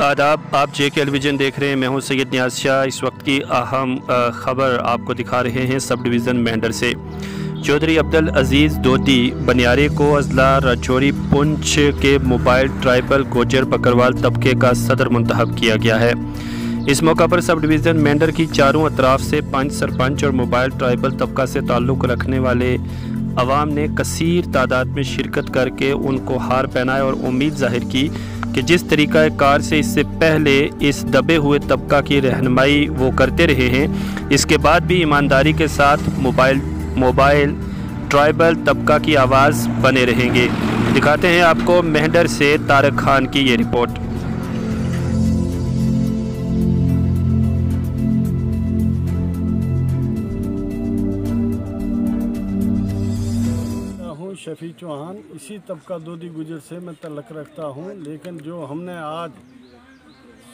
आदाब, आप JK television देख रहे हैं। मैं हूं सैयद नियाज़ शाह। इस वक्त की अहम ख़बर आपको दिखा रहे हैं सब डिवीज़न मेंढर से। चौधरी अब्दुल अजीज़ दोती बनियारे को अजला राजौरी पुंछ के मोबाइल ट्राइबल गोजर बकरवाल तबके का सदर मुंतखब किया गया है। इस मौका पर सब डिवीज़न मेंढर की चारों अतराफ से 5 सरपंच और मोबाइल ट्राइबल तबका से ताल्लुक़ रखने वाले अवाम ने कसीर तादाद में शिरकत करके उनको हार पहनाए और उम्मीद जाहिर की कि जिस तरीक़ा कार से इससे पहले इस दबे हुए तबका की रहनुमाई वो करते रहे हैं, इसके बाद भी ईमानदारी के साथ मोबाइल ट्राइबल तबका की आवाज़ बने रहेंगे। दिखाते हैं आपको मेंढर से तारक खान की ये रिपोर्ट। शफी चौहान इसी तबका दोदी गुजर से मैं तल्लक रखता हूँ, लेकिन जो हमने आज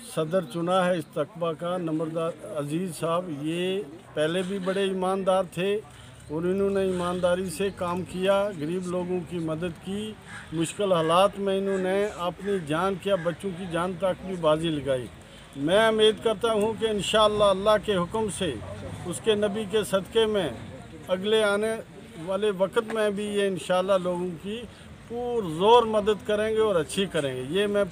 सदर चुना है इस तबका का, नंबरदार अजीज़ साहब, ये पहले भी बड़े ईमानदार थे और इन्होंने ईमानदारी से काम किया, गरीब लोगों की मदद की। मुश्किल हालात में इन्होंने अपनी जान क्या बच्चों की जान तक भी बाजी लगाई। मैं उम्मीद करता हूँ कि इंशाअल्लाह अल्लाह के हुक्म से, उसके नबी के सदक़े में, अगले आने वाले वक्त में भी ये इंशाअल्लाह लोगों की पुरज़ोर मदद करेंगे और अच्छी करेंगे। ये मैं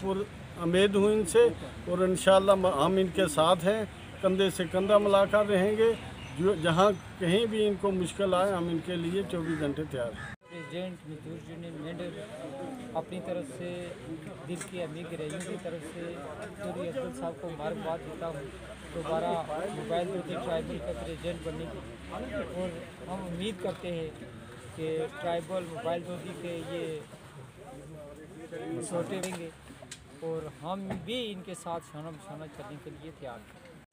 उम्मीद हूँ इनसे, और इंशाअल्लाह हम इनके साथ हैं, कंधे से कंधा मिलाकर रहेंगे। जो जहाँ कहीं भी इनको मुश्किल आए, हम इनके लिए 24 घंटे तैयार हैं। प्रेसिडेंट मजदूर यूनियन मेंढर अपनी तरफ से दिल की अमीर गिरैयों की तरफ से चौधरी अब्दुल साहब को मुबारकबाद देता हूँ दोबारा मोबाइल दोती ट्राइबल का प्रेसिडेंट बनने की, और हम उम्मीद करते हैं कि ट्राइबल मोबाइल दोती के ये छोटे रहेंगे और हम भी इनके साथ शाना बशाना चलने के लिए तैयार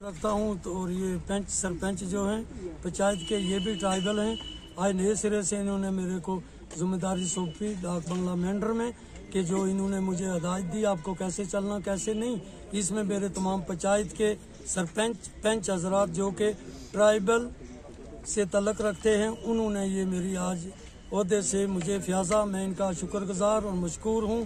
रखता हूँ। तो और ये पंच सरपंच जो हैं पंचायत के, ये भी ट्राइबल हैं। आज नए सिरे से इन्होंने मेरे को जिम्मेदारी सौंपी डाक बंगला मेंढर में, कि जो इन्होंने मुझे हिदायत दी आपको कैसे चलना कैसे नहीं। इसमें मेरे तमाम पंचायत के सरपंच पंच हजरात जो कि ट्राइबल से तल्लक रखते हैं, उन्होंने ये मेरी आज ओहदे से मुझे फ्याजा, मैं इनका शुक्रगुजार और मशकूर हूँ।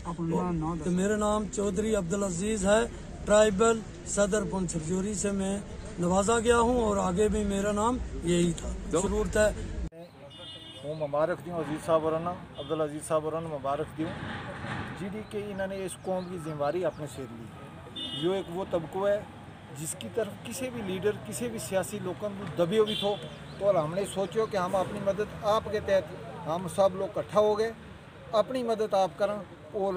तो मेरा नाम चौधरी अब्दुल अजीज़ है, ट्राइबल सदर पुंछ राजौरी से मैं नवाजा गया हूँ और आगे भी मेरा नाम यही था। जरूरत है हूँ मुबारक दूँ अजीज़ साहब और अब्दुल अजीज़ साहब और मुबारक दूँ जी कि इन्होंने इस कौम की जिम्मेवारी अपने सिर ली। जो एक वो तबको है जिसकी तरफ किसी भी लीडर, किसी भी सियासी लोगों को दबे हुए थो, तो हमने सोचो कि हम अपनी मदद आपके तहत हम सब लोग इकट्ठा हो गए, अपनी मदद आप करें। और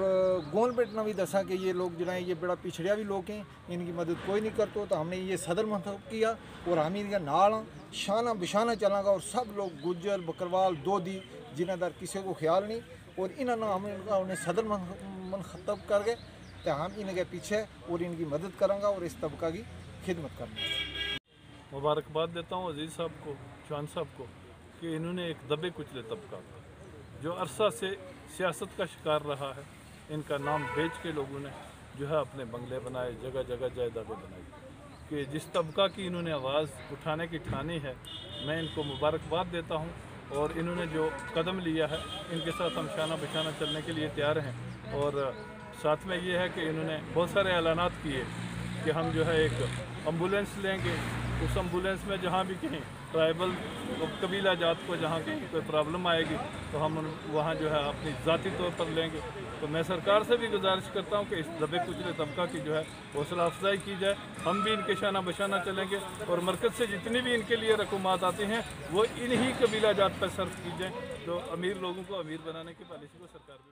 गोल बेटना भी दसा कि ये लोग जो है ये बड़ा पिछड़िया भी लोग हैं, इनकी मदद कोई नहीं करते, तो हमने ये सदर मंतखब किया और हम इनका नाल शाना बिशाना चलागा। और सब लोग गुज्जर बकरवाल दोदी जिन्हें दर किसी को ख्याल नहीं, और इन्होंने हम इनका उन्हें सदर मंतखब करके तो हम इनके पीछे और इनकी मदद करेंगे और इस तबका की खिदमत करेंगे। मुबारकबाद देता हूँ अजीज़ साहब को, चौहान साहब को, कि इन्होंने एक दबे कुचले तबका जो अरसा से सियासत का शिकार रहा है, इनका नाम बेच के लोगों ने जो है अपने बंगले बनाए, जगह जगह जायदादें बनाई, कि जिस तबका की इन्होंने आवाज़ उठाने की ठानी है, मैं इनको मुबारकबाद देता हूँ। और इन्होंने जो कदम लिया है, इनके साथ हम शाना बशाना चलने के लिए तैयार हैं। और साथ में ये है कि इन्होंने बहुत सारे ऐलानात किए कि हम जो है एक एम्बुलेंस लेंगे, उस एम्बुलेंस में जहाँ भी कहीं ट्राइबल कबीला जात को जहाँ कहीं कोई प्रॉब्लम आएगी तो हम वहाँ जो है अपनी ज़ाती तौर पर लेंगे। तो मैं सरकार से भी गुजारिश करता हूँ कि इस दबे कुचले तबका की जो है हौसला अफजाई की जाए, हम भी इनके शाना बशाना चलेंगे और मरकज़ से जितनी भी इनके लिए रकूमात आती हैं वो इन्हीं कबीला जात पर सर्फ की जाए। तो अमीर लोगों को अमीर बनाने की पॉलिसी को सरकार भी